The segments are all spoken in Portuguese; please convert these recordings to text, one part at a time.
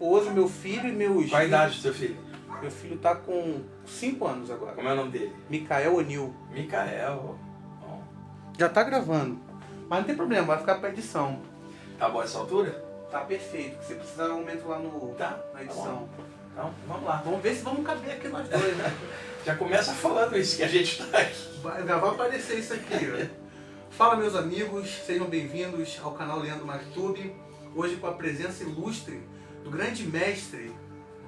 esposa, meu filho e meus... Qual a idade do seu filho? Meu filho tá com 5 anos agora. Como é o nome dele? Micael O'Neill. Micael. Bom. Já tá gravando. Mas não tem problema, vai ficar pra edição. Tá bom essa altura? Tá perfeito. Se precisar, eu aumento lá na edição. Então, vamos lá. Vamos ver se vamos caber aqui nós dois, né? Já começa falando isso, que a gente tá aqui. Já vai aparecer isso aqui, ó. Fala, meus amigos, sejam bem-vindos ao canal Leandro MacTube. Hoje com a presença ilustre do grande mestre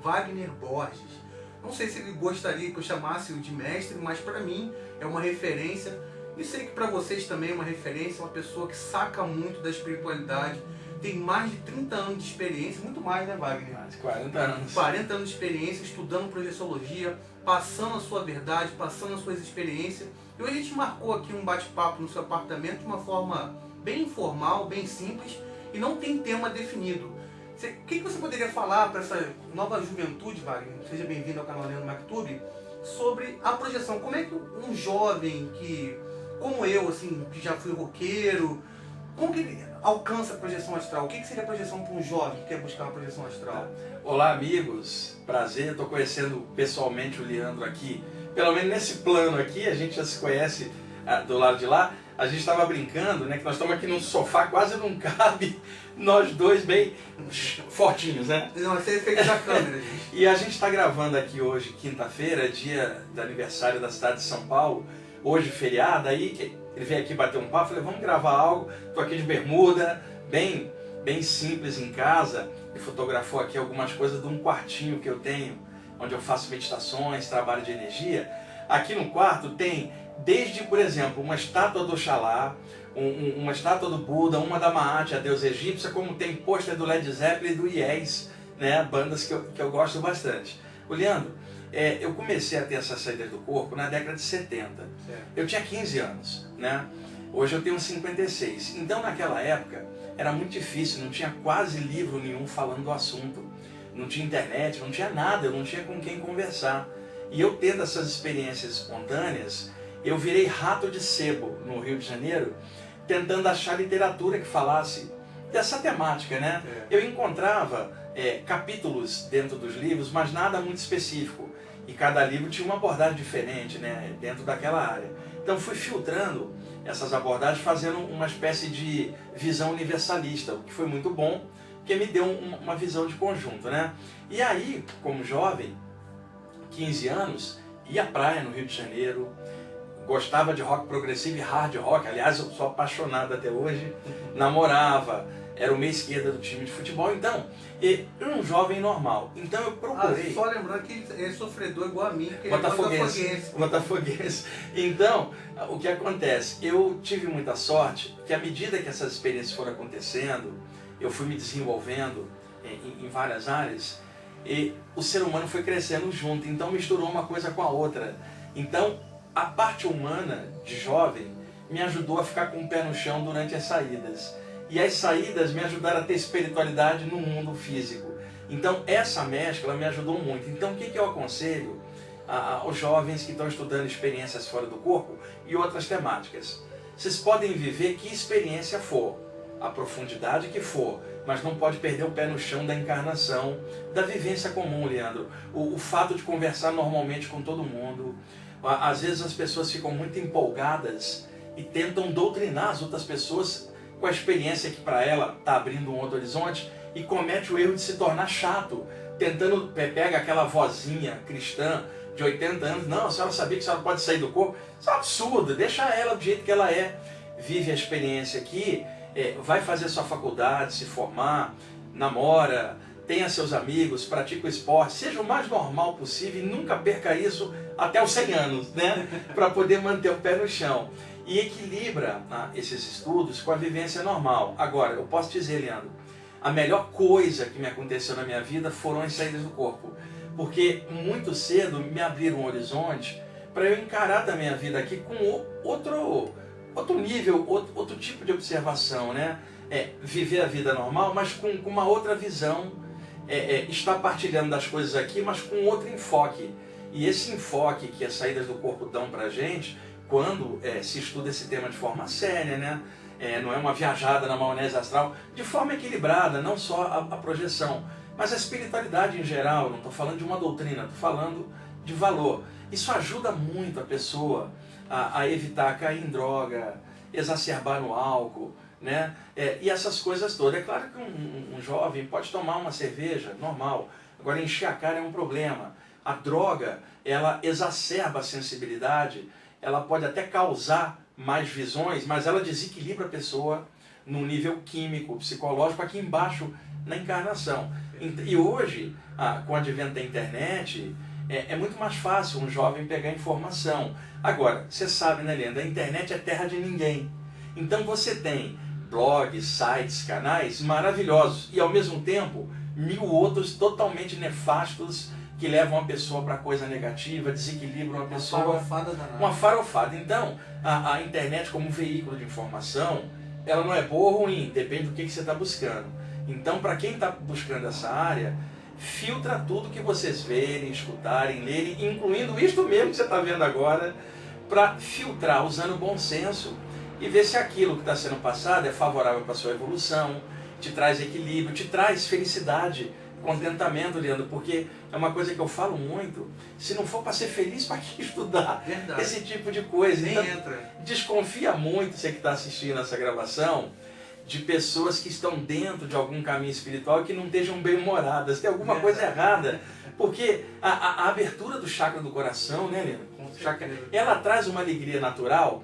Wagner Borges. Não sei se ele gostaria que eu chamasse-o de mestre, mas para mim é uma referência. E sei que para vocês também é uma referência, uma pessoa que saca muito da espiritualidade. Tem mais de 30 anos de experiência, muito mais, né, Wagner? Mais de 40 anos. 40 anos de experiência, estudando projeciologia, passando a sua verdade, passando as suas experiências. E hoje a gente marcou aqui um bate-papo no seu apartamento de uma forma bem informal, bem simples, e não tem tema definido. O que você poderia falar para essa nova juventude, Wagner? Seja bem-vindo ao canal Leandro MacTube, sobre a projeção. Como é que um jovem que, como eu, assim, que já fui roqueiro, como que ele alcança a projeção astral? O que seria a projeção para um jovem que quer buscar uma projeção astral? Olá, amigos. Prazer, estou conhecendo pessoalmente o Leandro aqui. Pelo menos nesse plano aqui, a gente já se conhece do lado de lá. A gente estava brincando, né, que nós estamos aqui num sofá, quase não cabe, nós dois bem fortinhos, né? Não, esse é efeito da câmera, gente. E a gente está gravando aqui hoje, quinta-feira, dia do aniversário da cidade de São Paulo. Hoje, feriado, aí ele veio aqui bater um papo, falei, vamos gravar algo. Estou aqui de bermuda, bem simples em casa. Ele fotografou aqui algumas coisas de um quartinho que eu tenho, onde eu faço meditações, trabalho de energia. Aqui no quarto tem, desde, por exemplo, uma estátua do Oxalá, uma estátua do Buda, uma da Maat, a deusa egípcia, como tem pôster do Led Zeppelin e do Yes, né, bandas que eu gosto bastante. O Leandro, eu comecei a ter essas saídas do corpo na década de 70. Eu tinha 15 anos, né? Hoje eu tenho 56. Então naquela época era muito difícil, não tinha quase livro nenhum falando do assunto. Não tinha internet, não tinha nada, eu não tinha com quem conversar. E eu tendo essas experiências espontâneas, eu virei rato de sebo no Rio de Janeiro, tentando achar literatura que falasse dessa temática, né? Eu encontrava capítulos dentro dos livros, mas nada muito específico. E cada livro tinha uma abordagem diferente, né, dentro daquela área. Então fui filtrando essas abordagens, fazendo uma espécie de visão universalista, o que foi muito bom, porque me deu uma visão de conjunto, né? E aí, como jovem, 15 anos, ia à praia no Rio de Janeiro, gostava de rock progressivo e hard rock, aliás, eu sou apaixonado até hoje, namorava, era o meia esquerda do time de futebol, então, um jovem normal. Então eu procurei... só lembrando que ele é sofredor igual a mim, porque Botafoguense. Então, o que acontece? Eu tive muita sorte que à medida que essas experiências foram acontecendo, eu fui me desenvolvendo em várias áreas, e o ser humano foi crescendo junto, então misturou uma coisa com a outra. Então, a parte humana de jovem me ajudou a ficar com o pé no chão durante as saídas. E as saídas me ajudaram a ter espiritualidade no mundo físico. Então essa mescla me ajudou muito. Então o que eu aconselho aos jovens que estão estudando experiências fora do corpo e outras temáticas? Vocês podem viver que experiência for, a profundidade que for, mas não pode perder o pé no chão da encarnação, da vivência comum, Leandro. O fato de conversar normalmente com todo mundo. Às vezes as pessoas ficam muito empolgadas e tentam doutrinar as outras pessoas com a experiência que para ela está abrindo um outro horizonte e comete o erro de se tornar chato, tentando, pega aquela vozinha cristã de 80 anos, não, a senhora sabia que a senhora pode sair do corpo? Isso é um absurdo, deixa ela do jeito que ela é, vive a experiência aqui, vai fazer sua faculdade, se formar, namora, tenha seus amigos, pratica o esporte, seja o mais normal possível e nunca perca isso até os 100 anos, né? Para poder manter o pé no chão. E equilibra esses estudos com a vivência normal. Agora, eu posso dizer, Leandro, a melhor coisa que me aconteceu na minha vida foram as saídas do corpo. Porque muito cedo me abriram um horizonte para eu encarar também a vida aqui com outro nível, outro tipo de observação, né? Viver a vida normal, mas com uma outra visão, estar partilhando das coisas aqui, mas com outro enfoque. E esse enfoque que as saídas do corpo dão para a gente, quando se estuda esse tema de forma séria, né? Não é uma viajada na maionese astral, de forma equilibrada, não só a projeção, Mas a espiritualidade em geral, não estou falando de uma doutrina, estou falando de valor. Isso ajuda muito a pessoa a evitar cair em droga, exacerbar no álcool, né? E essas coisas todas. É claro que um jovem pode tomar uma cerveja, normal. Agora, encher a cara é um problema. A droga, ela exacerba a sensibilidade, ela pode até causar mais visões, mas ela desequilibra a pessoa no nível químico, psicológico, aqui embaixo na encarnação. E hoje, com o advento da internet, é muito mais fácil um jovem pegar informação. Agora, você sabe, né, Leandro? A internet é terra de ninguém. Então você tem blogs, sites, canais maravilhosos e, ao mesmo tempo, 1000 outros totalmente nefastos que levam a pessoa para coisa negativa, desequilibram a pessoa. Uma farofada danada. Uma farofada. Então, a internet como veículo de informação, ela não é boa ou ruim, depende do que você está buscando. Então, para quem está buscando essa área, filtra tudo que vocês verem, escutarem, lerem, incluindo isto mesmo que você está vendo agora, para filtrar, usando bom senso e ver se aquilo que está sendo passado é favorável para a sua evolução, te traz equilíbrio, te traz felicidade, contentamento, Leandro, porque é uma coisa que eu falo muito, se não for para ser feliz, para que estudar? Verdade. Esse tipo de coisa? Nem então, entra. desconfia muito, você que está assistindo essa gravação, de pessoas que estão dentro de algum caminho espiritual e que não estejam bem-humoradas, tem alguma coisa errada, porque a abertura do chakra do coração, né, Leandro? Ela traz uma alegria natural,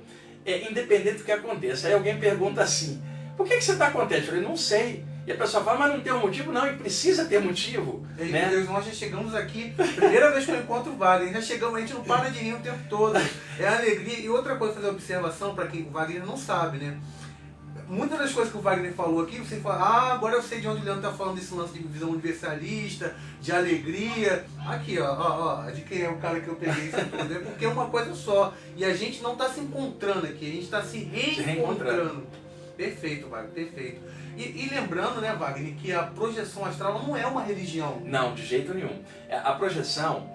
independente do que aconteça. Aí alguém pergunta assim, por que você está contente? Eu falei, não sei. E a pessoa fala, mas não tem um motivo? Não, e precisa ter motivo. Né? Deus, nós já chegamos aqui, primeira vez que eu encontro o Wagner, já chegamos, a gente não para de rir o tempo todo. É alegria. E outra coisa, fazer observação, para quem o Wagner não sabe, né? Muitas das coisas que o Wagner falou aqui, você fala, agora eu sei de onde o Leandro está falando desse lance de visão universalista, de alegria. Aqui, ó, de quem é o cara que eu peguei isso tudo. É porque é uma coisa só. E a gente não está se encontrando aqui, a gente está se reencontrando. Perfeito, Wagner, perfeito. E lembrando, né, Wagner, que a projeção astral não é uma religião. Não, de jeito nenhum. A projeção,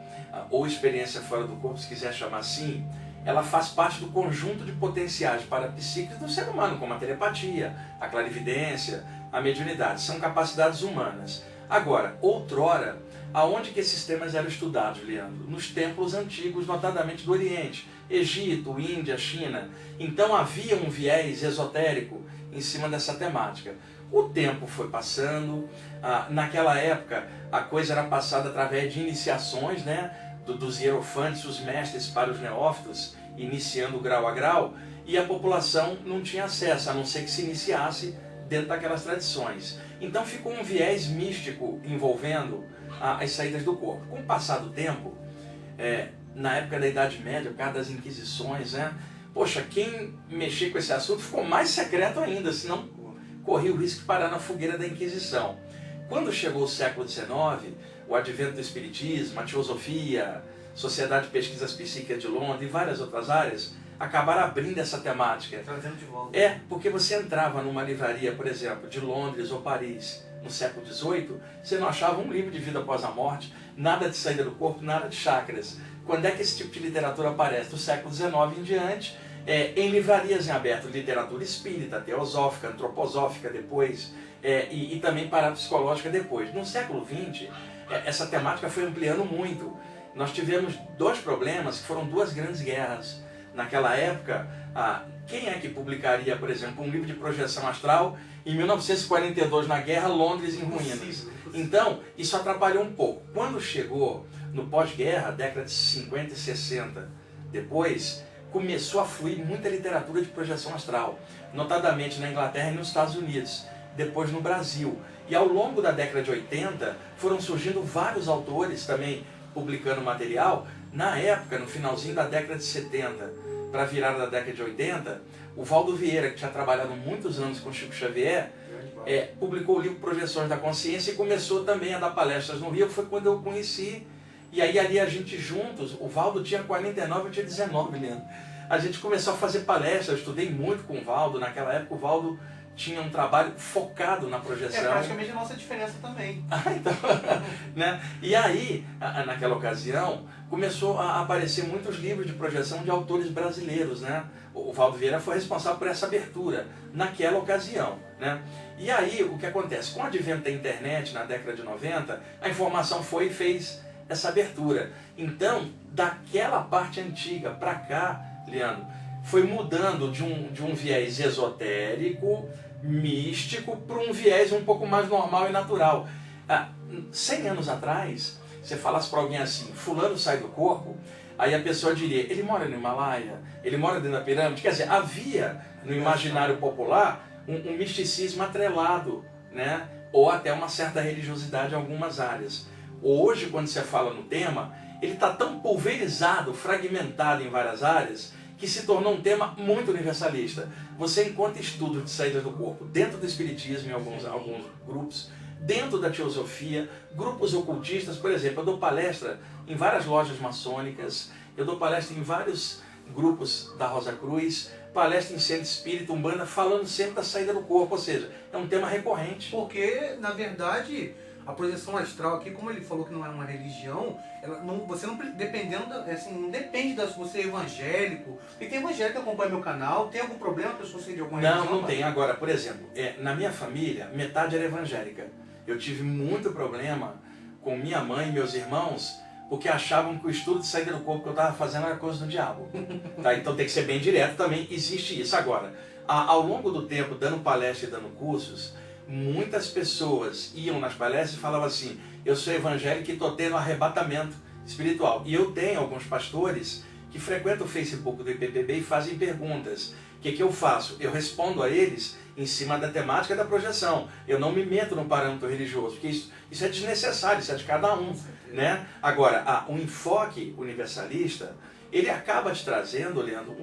ou experiência fora do corpo, se quiser chamar assim, ela faz parte do conjunto de potenciais parapsíquicos do ser humano, como a telepatia, a clarividência, a mediunidade. São capacidades humanas. Agora, outrora, aonde que esses temas eram estudados, Leandro? Nos templos antigos, notadamente do Oriente, Egito, Índia, China. Então havia um viés esotérico em cima dessa temática. O tempo foi passando, naquela época a coisa era passada através de iniciações, né? Dos hierofantes, os mestres para os neófitos, iniciando grau a grau, e a população não tinha acesso, a não ser que se iniciasse dentro daquelas tradições. Então ficou um viés místico envolvendo as saídas do corpo. Com o passar do tempo, na época da Idade Média, por causa das Inquisições, né? Poxa, quem mexer com esse assunto ficou mais secreto ainda, senão corria o risco de parar na fogueira da Inquisição. Quando chegou o século XIX, o advento do Espiritismo, a Teosofia, Sociedade de Pesquisas Psíquicas de Londres e várias outras áreas, acabaram abrindo essa temática. Trazendo de volta. Porque você entrava numa livraria, por exemplo, de Londres ou Paris, no século XVIII, você não achava um livro de vida após a morte, nada de saída do corpo, nada de chakras. Quando é que esse tipo de literatura aparece? Do século XIX em diante, em livrarias em aberto, literatura espírita, teosófica, antroposófica depois, e também parapsicológica depois. No século XX, essa temática foi ampliando muito. Nós tivemos dois problemas, que foram duas grandes guerras. Naquela época, quem é que publicaria, por exemplo, um livro de projeção astral em 1942, na guerra, Londres em ruínas? Então, isso atrapalhou um pouco. Quando chegou no pós-guerra, década de 50 e 60, depois, começou a fluir muita literatura de projeção astral, notadamente na Inglaterra e nos Estados Unidos, depois no Brasil. E ao longo da década de 80, foram surgindo vários autores também publicando material. Na época, no finalzinho da década de 70, para a virada da década de 80, o Valdo Vieira, que tinha trabalhado muitos anos com Chico Xavier, publicou o livro Projeções da Consciência e começou também a dar palestras no Rio, que foi quando eu o conheci. E aí ali a gente juntos, o Valdo tinha 49, eu tinha 19, Leandro. A gente começou a fazer palestras, eu estudei muito com o Valdo. Naquela época o Valdo tinha um trabalho focado na É projeção. praticamente a nossa diferença também. Então, né? E aí, naquela ocasião, começou a aparecer muitos livros de projeção de autores brasileiros, né? O Valdo Vieira foi responsável por essa abertura naquela ocasião, né? E aí, o que acontece? Com o advento da internet, na década de 90, a informação foi e fez essa abertura. Então, daquela parte antiga para cá, Leandro, foi mudando de um viés esotérico, místico, para um viés um pouco mais normal e natural. 100 anos atrás, você falasse para alguém assim, fulano sai do corpo, aí a pessoa diria, ele mora no Himalaia, ele mora dentro da pirâmide. Quer dizer, havia no imaginário popular um misticismo atrelado, né? Ou até uma certa religiosidade em algumas áreas. Hoje, quando você fala no tema, ele está tão pulverizado, fragmentado em várias áreas, que se tornou um tema muito universalista. Você encontra estudos de saídas do corpo dentro do espiritismo, em alguns grupos, dentro da teosofia, grupos ocultistas. Por exemplo, eu dou palestra em várias lojas maçônicas, eu dou palestra em vários grupos da Rosa Cruz, palestra em centro espírita, umbanda, falando sempre da saída do corpo, ou seja, é um tema recorrente. Porque, na verdade, a projeção astral aqui, como ele falou que não é uma religião, ela não, você não, dependendo, assim, não depende de você é evangélico, porque tem evangélico que acompanha meu canal, tem algum problema a pessoa ser de alguma religião? Não tem. Agora, por exemplo, na minha família, metade era evangélica. Eu tive muito problema com minha mãe e meus irmãos, porque achavam que o estudo de saída do corpo que eu estava fazendo era coisa do diabo. Tá? Então tem que ser bem direto também, existe isso. Agora, ao longo do tempo, dando palestra e dando cursos, muitas pessoas iam nas palestras e falavam assim, eu sou evangélico e estou tendo arrebatamento espiritual. E eu tenho alguns pastores que frequentam o Facebook do IPPB e fazem perguntas. O que eu faço? Eu respondo a eles em cima da temática da projeção. Eu não me meto no parâmetro religioso, porque isso é desnecessário, isso é de cada um. Né? Agora, o enfoque universalista, ele acaba te trazendo, Leandro,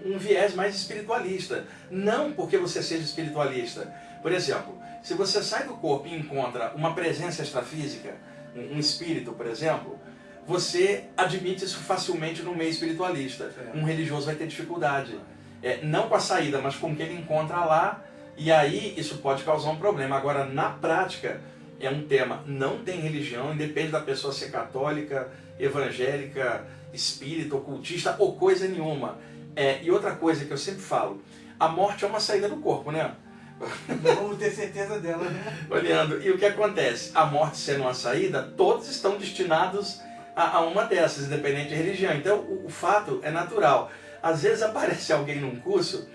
um viés mais espiritualista. Não porque você seja espiritualista. Por exemplo, se você sai do corpo e encontra uma presença extrafísica, um espírito, por exemplo, você admite isso facilmente no meio espiritualista. Um religioso vai ter dificuldade. Não com a saída, mas com o que ele encontra lá, e aí isso pode causar um problema. Agora, na prática, é um tema, não tem religião, independe da pessoa ser católica, evangélica, espírita, ocultista ou coisa nenhuma. E outra coisa que eu sempre falo, a morte é uma saída do corpo, né? Vamos ter certeza dela, né? Leandro, e o que acontece? A morte sendo uma saída, todos estão destinados a uma dessas, independente de religião. Então, o fato é natural. Às vezes aparece alguém num curso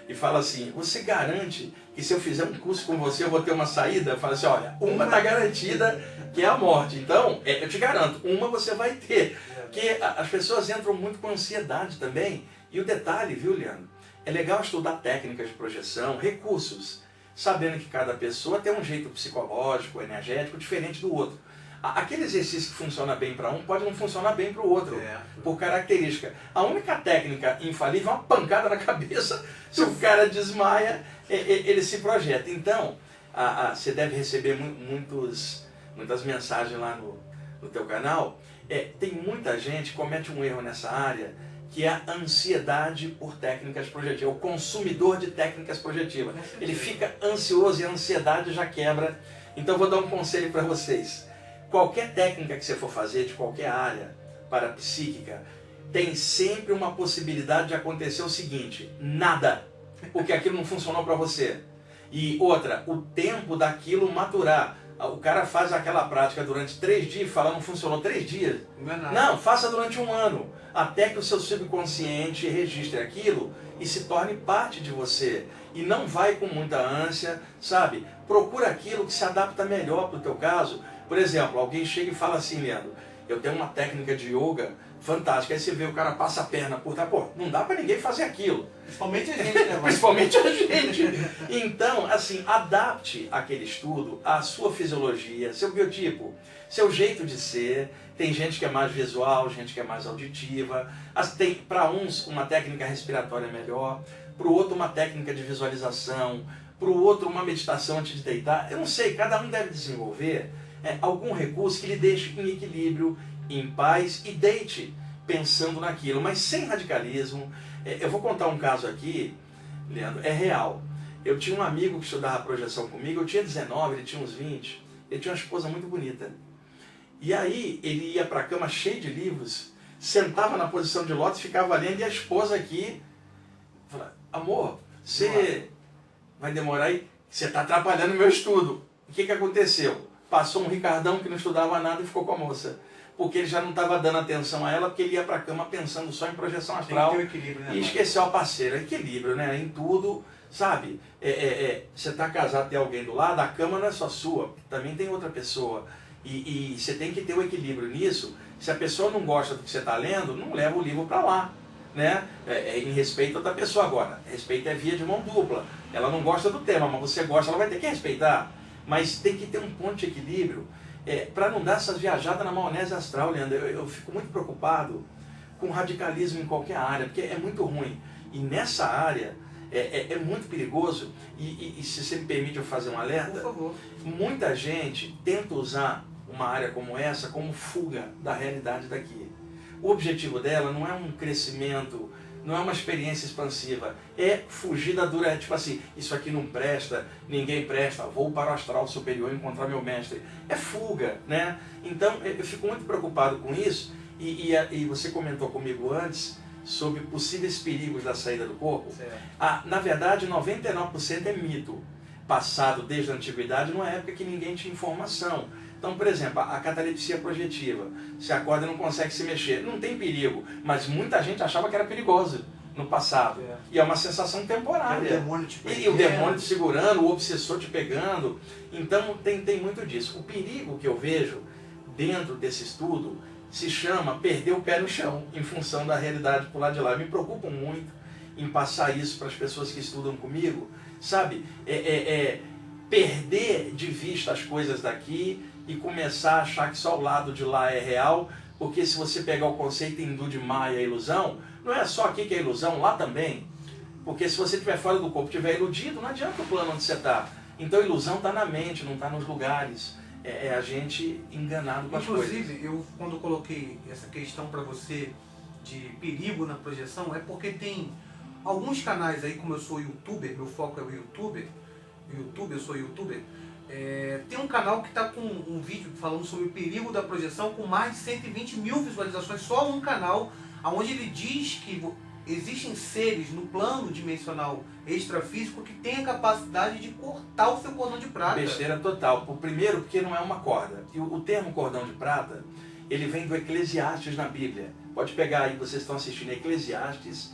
e fala assim, você garante que se eu fizer um curso com você eu vou ter uma saída? Eu falo assim, olha, uma está garantida, que é a morte. Então, eu te garanto, uma você vai ter. Porque as pessoas entram muito com ansiedade também. E o detalhe, viu, Leandro? É legal estudar técnicas de projeção, recursos, sabendo que cada pessoa tem um jeito psicológico, energético, diferente do outro. Aquele exercício que funciona bem para um pode não funcionar bem para o outro, por característica. A única técnica infalível é uma pancada na cabeça. Se o cara desmaia, ele se projeta. Então, você deve receber muitas mensagens lá no teu canal. Tem muita gente que comete um erro nessa área, que é a ansiedade por técnicas projetivas, o consumidor de técnicas projetivas. Ele fica ansioso e a ansiedade já quebra. Então, vou dar um conselho para vocês. Qualquer técnica que você for fazer, de qualquer área parapsíquica, tem sempre uma possibilidade de acontecer o seguinte, nada, porque aquilo não funcionou para você. E outra, o tempo daquilo maturar. O cara faz aquela prática durante 3 dias e fala, não funcionou 3 dias. Não, faça durante 1 ano, até que o seu subconsciente registre aquilo e se torne parte de você. E não vai com muita ânsia, sabe? Procura aquilo que se adapta melhor para o teu caso. Por exemplo, alguém chega e fala assim, Leandro, eu tenho uma técnica de yoga fantástica. Aí você vê o cara passa a perna por trás. Pô, não dá para ninguém fazer aquilo. Principalmente a gente, né? Principalmente a gente. Então, assim, adapte aquele estudo à sua fisiologia, seu biotipo, seu jeito de ser. Tem gente que é mais visual, gente que é mais auditiva. Tem, para uns, uma técnica respiratória melhor. Para o outro, uma técnica de visualização. Para o outro, uma meditação antes de deitar. Eu não sei, cada um deve desenvolver algum recurso que lhe deixe em equilíbrio, em paz e deite pensando naquilo, mas sem radicalismo. Eu vou contar um caso aqui, Leandro, é real. Eu tinha um amigo que estudava projeção comigo, eu tinha 19, ele tinha uns 20, ele tinha uma esposa muito bonita. E aí ele ia para a cama cheio de livros, sentava na posição de lótus, ficava lendo, e a esposa aqui falava, amor, você vai demorar aí, você está atrapalhando o meu estudo. O que aconteceu? Passou um Ricardão que não estudava nada e ficou com a moça. Porque ele já não estava dando atenção a ela, porque ele ia para a cama pensando só em projeção astral. Tem que ter o equilíbrio, né, e esqueceu a parceira. Equilíbrio, né? Em tudo, sabe? Você está casado, tem alguém do lado, a cama não é só sua, também tem outra pessoa. E você tem que ter o equilíbrio nisso. Se a pessoa não gosta do que você está lendo, não leva o livro para lá. Né? Em respeito a outra pessoa. Agora, respeito é via de mão dupla. Ela não gosta do tema, mas você gosta, ela vai ter que respeitar. Mas tem que ter um ponto de equilíbrio para não dar essas viajadas na maionese astral, Leandro. Eu fico muito preocupado com radicalismo em qualquer área, porque é muito ruim. E nessa área é muito perigoso. E se você me permite eu fazer um alerta, por favor. Muita gente tenta usar uma área como essa como fuga da realidade daqui. O objetivo dela não é um crescimento, não é uma experiência expansiva, é fugir da dura, tipo assim, isso aqui não presta, ninguém presta, vou para o astral superior encontrar meu mestre. É fuga, né? Então eu fico muito preocupado com isso, e você comentou comigo antes sobre possíveis perigos da saída do corpo. Na verdade, 99% é mito, passado desde a antiguidade, numa época que ninguém tinha informação. Então, por exemplo, a catalepsia projetiva, você acorda e não consegue se mexer, não tem perigo, mas muita gente achava que era perigoso no passado. E é uma sensação temporária. O demônio te pegando. E o demônio te segurando, o obsessor te pegando. Então tem muito disso. O perigo que eu vejo dentro desse estudo se chama perder o pé no chão, em função da realidade por lá de lá. Eu me preocupo muito em passar isso para as pessoas que estudam comigo, sabe? Perder de vista as coisas daqui e começar a achar que só o lado de lá é real, porque se você pegar o conceito hindu de Maya, a ilusão, não é só aqui que é ilusão, lá também. Porque se você estiver fora do corpo, estiver iludido, não adianta o plano onde você está. Então a ilusão está na mente, não está nos lugares. É a gente enganado com as coisas. Inclusive, eu quando coloquei essa questão para você de perigo na projeção, é porque tem alguns canais aí, como eu sou youtuber, meu foco é o youtuber, eu sou youtuber, tem um canal que está com um vídeo falando sobre o perigo da projeção com mais de 120 mil visualizações, só um canal, onde ele diz que existem seres no plano dimensional extrafísico que têm a capacidade de cortar o seu cordão de prata. Besteira total. Primeiro, porque não é uma corda. E o termo cordão de prata, ele vem do Eclesiastes na Bíblia. Pode pegar aí, vocês estão assistindo Eclesiastes,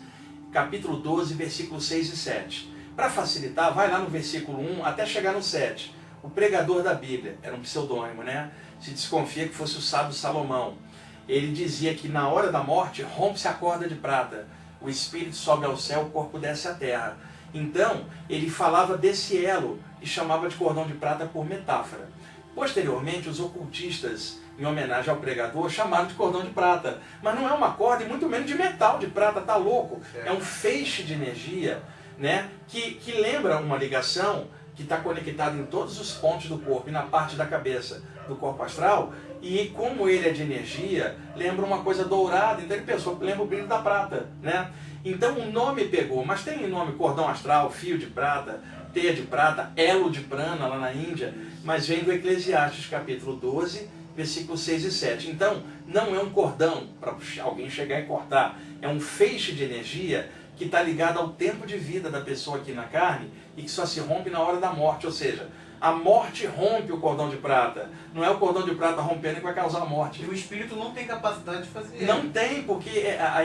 capítulo 12, versículos 6 e 7. Para facilitar, vai lá no versículo 1 até chegar no 7. O pregador da Bíblia, era um pseudônimo, né? Se desconfia que fosse o sábio Salomão. Ele dizia que na hora da morte rompe-se a corda de prata, o espírito sobe ao céu, o corpo desce à terra. Então, ele falava desse elo e chamava de cordão de prata por metáfora. Posteriormente, os ocultistas, em homenagem ao pregador, chamaram de cordão de prata. Mas não é uma corda e muito menos de metal de prata, tá louco? É um feixe de energia, né, que lembra uma ligação que está conectado em todos os pontos do corpo e na parte da cabeça do corpo astral, e como ele é de energia, lembra uma coisa dourada, então ele pensou, lembra o brilho da prata, né? Então o nome pegou, mas tem o nome cordão astral, fio de prata, teia de prata, elo de prana lá na Índia, mas vem do Eclesiastes capítulo 12, versículos 6 e 7. Então não é um cordão para alguém chegar e cortar, é um feixe de energia que está ligado ao tempo de vida da pessoa aqui na carne e que só se rompe na hora da morte, ou seja, a morte rompe o cordão de prata. Não é o cordão de prata rompendo que vai causar a morte. E o espírito não tem capacidade de fazer. Não tem, porque,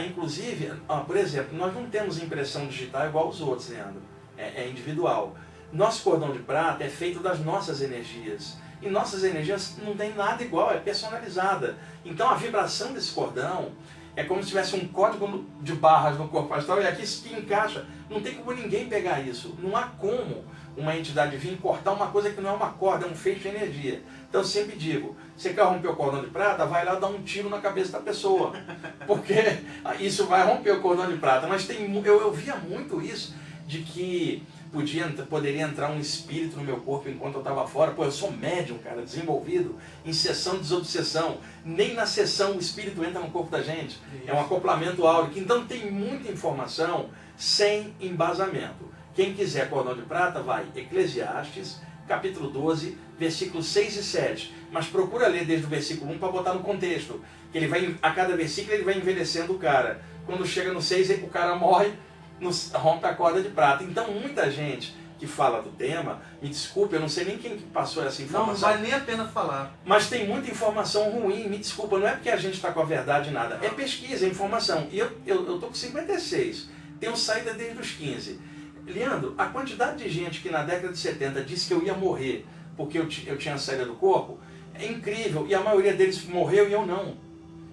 inclusive, por exemplo, nós não temos impressão digital igual os outros, Leandro. É individual. Nosso cordão de prata é feito das nossas energias. E nossas energias não tem nada igual, é personalizada. Então a vibração desse cordão é como se tivesse um código de barras no corpo astral e aqui se encaixa. Não tem como ninguém pegar isso. Não há como uma entidade vir cortar uma coisa que não é uma corda, é um feixe de energia. Então eu sempre digo, você quer romper o cordão de prata, vai lá dar um tiro na cabeça da pessoa. Porque isso vai romper o cordão de prata. Mas eu via muito isso, de que poderia entrar um espírito no meu corpo enquanto eu estava fora. Pô, eu sou médium, cara, desenvolvido em sessão de desobsessão. Nem na sessão o espírito entra no corpo da gente. É um acoplamento áurico. Então tem muita informação sem embasamento. Quem quiser cordão de prata, vai Eclesiastes, capítulo 12, versículos 6 e 7. Mas procura ler desde o versículo 1 para botar no contexto. Que ele vai, a cada versículo ele vai envelhecendo o cara. Quando chega no 6, o cara morre, rompe a corda de prata. Então muita gente que fala do tema, me desculpe, eu não sei nem quem que passou essa informação. Não vale nem a pena falar. Mas tem muita informação ruim, me desculpa, não é porque a gente está com a verdade nada. É pesquisa, é informação. E eu estou com 56, tenho saída desde os 15. Leandro, a quantidade de gente que na década de 70 disse que eu ia morrer porque eu tinha saída do corpo, é incrível. E a maioria deles morreu e eu não.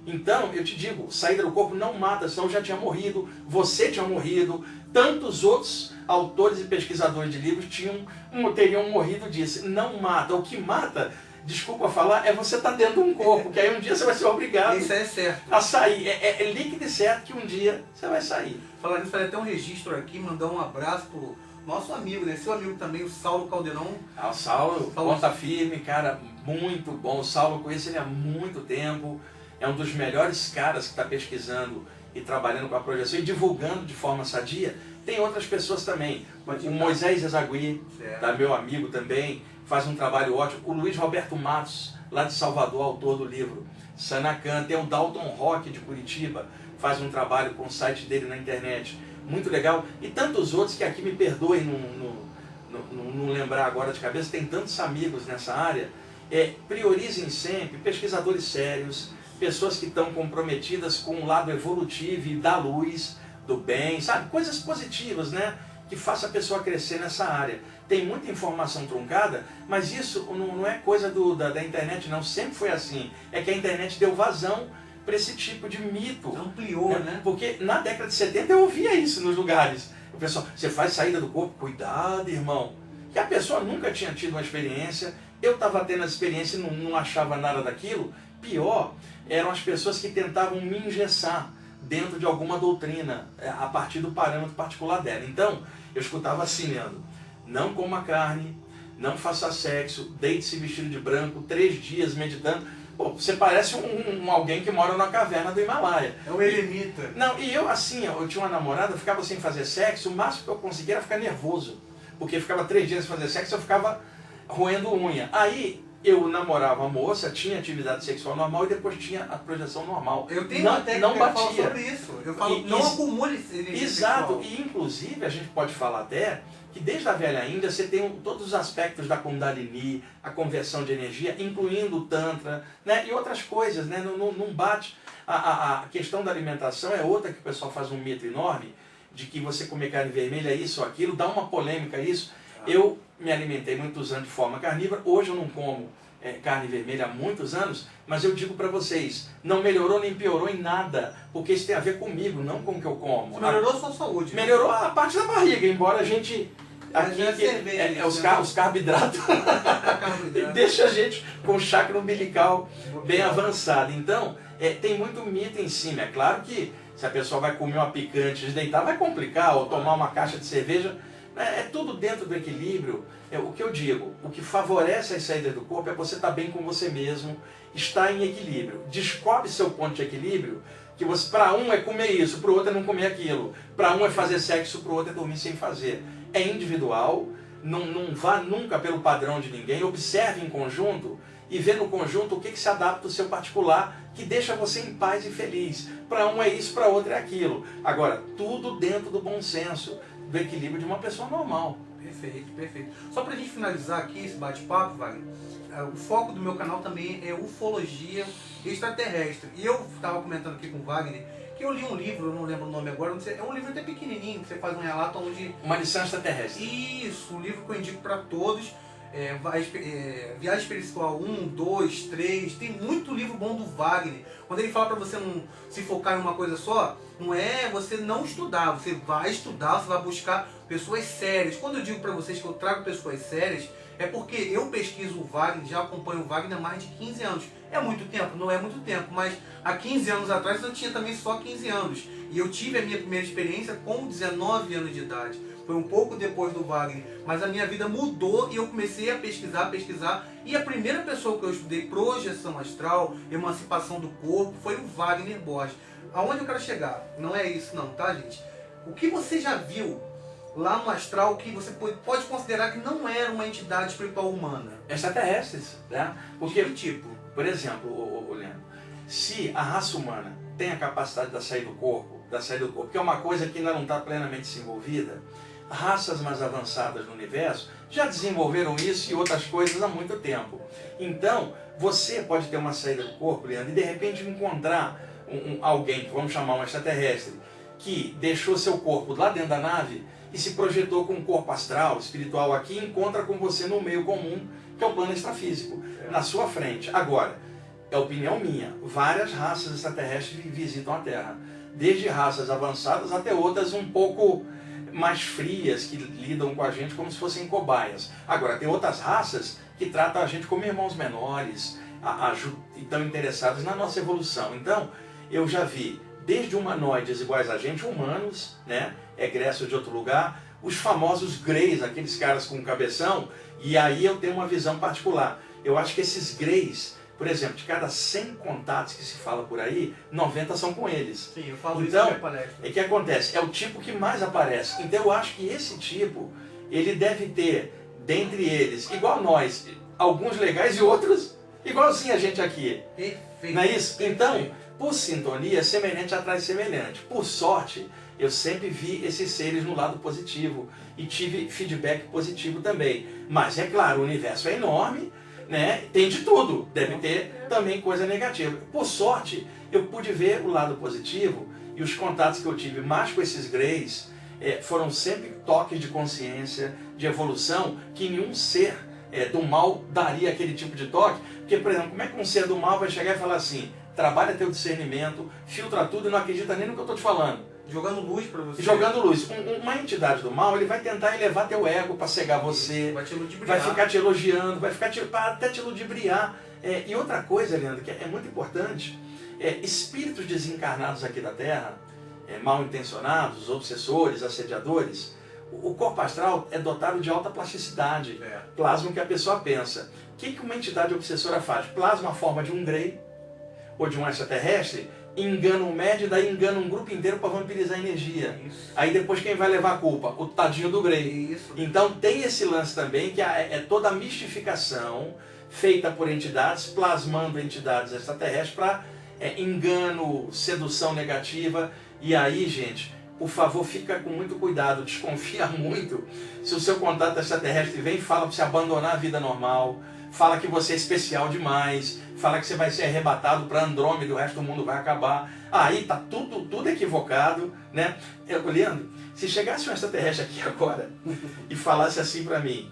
Então, eu te digo, saída do corpo não mata, senão eu já tinha morrido, você tinha morrido, tantos outros autores e pesquisadores de livros teriam morrido disso. Não mata. O que mata, desculpa falar, é você estar dentro de um corpo, que aí um dia você vai ser obrigado Isso é certo. a sair. É líquido e certo que um dia você vai sair. Falar nisso, fazer até um registro aqui, mandar um abraço pro nosso amigo, né? Seu amigo também, o Saulo Caldeirão. O Saulo, ponta firme, cara, muito bom. O Saulo, eu conheço ele há muito tempo. É um dos melhores caras que está pesquisando e trabalhando com a projeção e divulgando de forma sadia. Tem outras pessoas também. O Moisés Ezagui, tá, meu amigo também, faz um trabalho ótimo. O Luiz Roberto Matos, lá de Salvador, autor do livro Sanacan. Tem o Dalton Roque, de Curitiba, faz um trabalho com o site dele na internet. Muito legal. E tantos outros que aqui me perdoem não lembrar agora de cabeça. Tem tantos amigos nessa área. Priorizem sempre pesquisadores sérios, pessoas que estão comprometidas com o lado evolutivo e da luz, do bem, sabe? Coisas positivas, né? Que faça a pessoa crescer nessa área. Tem muita informação truncada, mas isso não é coisa da internet, não. Sempre foi assim. É que a internet deu vazão para esse tipo de mito. Ampliou, né? Porque na década de 70 eu ouvia isso nos lugares. O pessoal, você faz saída do corpo? Cuidado, irmão. Que a pessoa nunca tinha tido uma experiência. Eu estava tendo a experiência e não achava nada daquilo. Pior, eram as pessoas que tentavam me engessar dentro de alguma doutrina, a partir do parâmetro particular dela. Então, eu escutava assim, Leandro: não coma carne, não faça sexo, deite-se vestido de branco, 3 dias meditando. Pô, você parece alguém que mora na caverna do Himalaia. É um eremita. Não, e eu assim, eu tinha uma namorada, eu ficava sem fazer sexo, o máximo que eu conseguia era ficar nervoso. Porque ficava 3 dias sem fazer sexo, eu ficava roendo unha. Aí, eu namorava a moça, tinha atividade sexual normal e depois tinha a projeção normal. Eu tenho uma técnica que falo sobre isso. Eu falo, não acumule energia exato, sexual. E inclusive a gente pode falar até que desde a velha Índia você tem todos os aspectos da Kundalini, a conversão de energia, incluindo o Tantra, né, e outras coisas, né, não bate. A questão da alimentação é outra que o pessoal faz um mito enorme, de que você comer carne vermelha, isso ou aquilo, dá uma polêmica isso. Eu me alimentei muitos anos de forma carnívora, hoje eu não como carne vermelha há muitos anos, mas eu digo para vocês, não melhorou nem piorou em nada, porque isso tem a ver comigo, não com o que eu como. Você melhorou a sua saúde. Melhorou a parte da barriga, embora a gente... Aqui os carboidratos deixa a gente com o chakra umbilical bem avançado. Então, tem muito mito em cima. É claro que se a pessoa vai comer uma picante antes de deitar, vai complicar, ou tomar uma caixa de cerveja. É tudo dentro do equilíbrio. O que eu digo, o que favorece as saídas do corpo é você estar bem com você mesmo, estar em equilíbrio. Descobre seu ponto de equilíbrio, que para um é comer isso, para o outro é não comer aquilo. Para um é fazer sexo, para o outro é dormir sem fazer. É individual, não vá nunca pelo padrão de ninguém, observe em conjunto e vê no conjunto o que se adapta ao seu particular, que deixa você em paz e feliz. Para um é isso, para outro é aquilo. Agora, tudo dentro do bom senso, do equilíbrio de uma pessoa normal. Perfeito, perfeito. Só para a gente finalizar aqui esse bate-papo, Wagner, o foco do meu canal também é ufologia extraterrestre. E eu estava comentando aqui com o Wagner que eu li um livro, eu não lembro o nome agora, não sei, é um livro até pequenininho, que você faz um relato onde... Uma lição extraterrestre. Isso, um livro que eu indico para todos. Viagem Espiritual 1, 2, 3, tem muito livro bom do Wagner. Quando ele fala para você não se focar em uma coisa só, não é você não estudar, você vai estudar, você vai buscar pessoas sérias. Quando eu digo para vocês que eu trago pessoas sérias, é porque eu pesquiso o Wagner, já acompanho o Wagner há mais de 15 anos. É muito tempo? Não é muito tempo, mas há 15 anos atrás eu tinha também só 15 anos. E eu tive a minha primeira experiência com 19 anos de idade. Foi um pouco depois do Wagner, mas a minha vida mudou e eu comecei a pesquisar. E a primeira pessoa que eu estudei projeção astral, emancipação do corpo, foi o Wagner Borges. Aonde eu quero chegar? Não é isso não, tá, gente? O que você já viu lá no astral que você pode considerar que não era uma entidade espiritual humana? Extraterrestres, né? Porque, Que tipo? por exemplo, Leandro, se a raça humana tem a capacidade de sair do corpo, que é uma coisa que ainda não está plenamente desenvolvida, raças mais avançadas no universo já desenvolveram isso e outras coisas há muito tempo. Então, você pode ter uma saída do corpo, Leandro, e de repente encontrar alguém, que vamos chamar um extraterrestre, que deixou seu corpo lá dentro da nave e se projetou com um corpo astral, espiritual aqui, e encontra com você no meio comum, que é o plano extrafísico, na sua frente. Agora, é opinião minha, várias raças extraterrestres visitam a Terra, desde raças avançadas até outras um pouco mais frias, que lidam com a gente como se fossem cobaias. Agora, tem outras raças que tratam a gente como irmãos menores, e estão interessados na nossa evolução. Então, eu já vi desde humanoides iguais a gente, humanos, né, egressos de outro lugar, os famosos greys, aqueles caras com cabeção, e aí eu tenho uma visão particular. Eu acho que esses greys, por exemplo, de cada 100 contatos que se fala por aí, 90 são com eles. Sim, eu falo então, isso na palestra. É que acontece, é o tipo que mais aparece. Então eu acho que esse tipo, ele deve ter, dentre eles, igual nós, alguns legais e outros igualzinho a gente aqui. Perfeito. Não é isso? Então, por sintonia, semelhante atrai semelhante. Por sorte, eu sempre vi esses seres no lado positivo e tive feedback positivo também. Mas é claro, o universo é enorme, né? Tem de tudo, deve ter também coisa negativa. Por sorte, eu pude ver o lado positivo e os contatos que eu tive mais com esses greys foram sempre toques de consciência, de evolução, que nenhum ser do mal daria aquele tipo de toque. Porque, por exemplo, como é que um ser do mal vai chegar e falar assim, trabalha teu discernimento, filtra tudo e não acredita nem no que eu estou te falando? Jogando luz para você. Jogando luz. Uma entidade do mal, ele vai tentar elevar teu ego para cegar você. Vai te ludibriar. Vai ficar te elogiando, vai ficar até te ludibriar. E outra coisa, Leandro, que é muito importante, espíritos desencarnados aqui da Terra, mal intencionados, obsessores, assediadores, o corpo astral é dotado de alta plasticidade. Plasma o que a pessoa pensa. O que uma entidade obsessora faz? Plasma a forma de um grey ou de um extraterrestre, engana um médio, daí engana um grupo inteiro para vampirizar a energia. Isso. Aí depois quem vai levar a culpa? O tadinho do grey. Isso. Então tem esse lance também, que é toda a mistificação feita por entidades, plasmando entidades extraterrestres para engano, sedução negativa. E aí, gente, por favor, fica com muito cuidado, desconfia muito se o seu contato extraterrestre vem e fala para você abandonar a vida normal, fala que você é especial demais, fala que você vai ser arrebatado para Andrômeda e o resto do mundo vai acabar. Aí tá tudo equivocado, né? Leandro, se chegasse um extraterrestre aqui agora e falasse assim para mim,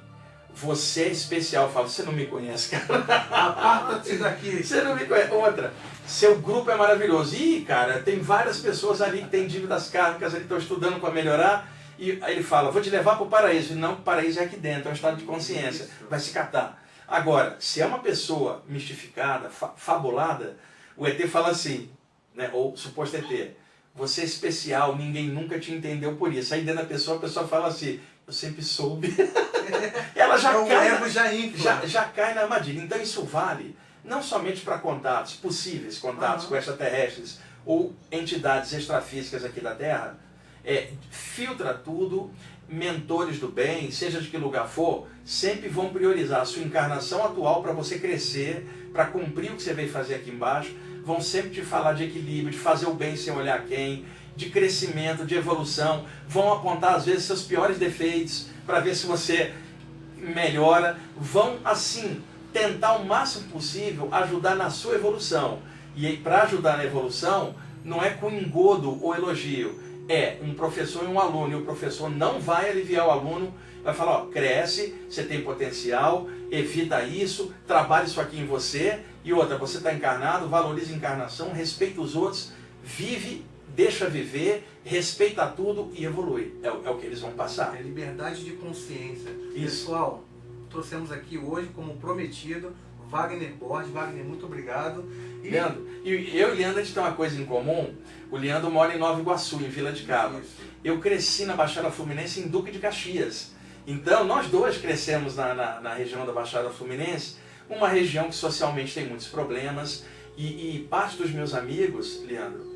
você é especial, eu falo, você não me conhece, cara. Aparta-te daqui. Você não me conhece. Outra, seu grupo é maravilhoso. Ih, cara, tem várias pessoas ali que têm dívidas kármicas, ali estão estudando para melhorar. E aí ele fala, vou te levar para o paraíso. Não, o paraíso é aqui dentro, é um estado de consciência. Vai se catar. Agora, se é uma pessoa mistificada, fabulada, o ET fala assim, né, ou suposto ET, você é especial, ninguém nunca te entendeu por isso. Aí dentro da pessoa, a pessoa fala assim, eu sempre soube. Ela já cai, já cai na armadilha. Então isso vale não somente para contatos, possíveis contatos com extraterrestres ou entidades extrafísicas aqui da Terra. Filtra tudo, mentores do bem, seja de que lugar for, sempre vão priorizar a sua encarnação atual para você crescer, para cumprir o que você veio fazer aqui embaixo. Vão sempre te falar de equilíbrio, de fazer o bem sem olhar quem, de crescimento, de evolução. Vão apontar às vezes seus piores defeitos para ver se você melhora. Vão assim tentar o máximo possível ajudar na sua evolução. E para ajudar na evolução, não é com engodo ou elogio. É um professor e um aluno, e o professor não vai aliviar o aluno, vai falar, ó, cresce, você tem potencial, evita isso, trabalha isso aqui em você, e outra, você está encarnado, valoriza a encarnação, respeita os outros, vive, deixa viver, respeita tudo e evolui. É o que eles vão passar. É liberdade de consciência. Isso. Pessoal, trouxemos aqui hoje, como prometido, Wagner Borges. Wagner, muito obrigado. Leandro, eu e o Leandro, a gente tem uma coisa em comum. O Leandro mora em Nova Iguaçu, em Vila de Cava. Eu cresci na Baixada Fluminense, em Duque de Caxias. Então, nós dois crescemos na região da Baixada Fluminense, uma região que socialmente tem muitos problemas. E parte dos meus amigos, Leandro,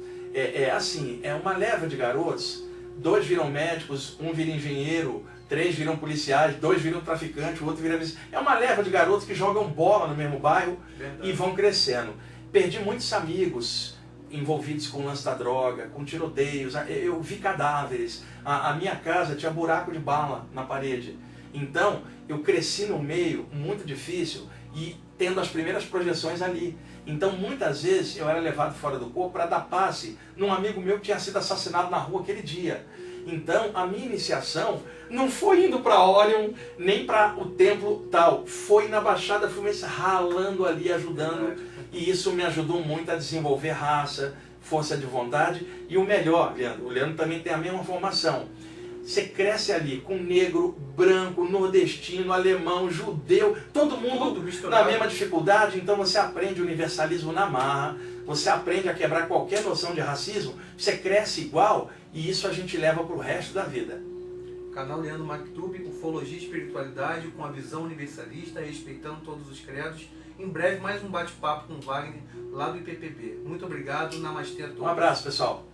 assim, é uma leva de garotos 2 viram médicos, 1 vira engenheiro, 3 viram policiais, 2 viram traficante, o outro vira... É uma leva de garotos que jogam bola no mesmo bairro. Verdade. E vão crescendo. Perdi muitos amigos envolvidos com o lance da droga, com tiroteios, eu vi cadáveres, a minha casa tinha buraco de bala na parede. Então, eu cresci num meio muito difícil e tendo as primeiras projeções ali. Então, muitas vezes, eu era levado fora do corpo para dar passe num amigo meu que tinha sido assassinado na rua aquele dia. Então, a minha iniciação não foi indo para Orion, nem para o templo tal. Foi na Baixada Fluminense, ralando ali, ajudando. E isso me ajudou muito a desenvolver raça, força de vontade. E o melhor, Leandro, o Leandro também tem a mesma formação. Você cresce ali com negro, branco, nordestino, alemão, judeu, todo mundo na mesma dificuldade. Então você aprende universalismo na marra, você aprende a quebrar qualquer noção de racismo, você cresce igual e isso a gente leva para o resto da vida. Canal Leandro Maktub, Ufologia e Espiritualidade, com a visão universalista, respeitando todos os credos. Em breve mais um bate-papo com o Wagner, lá do IPPB. Muito obrigado, namastê a todos. Um abraço, pessoal.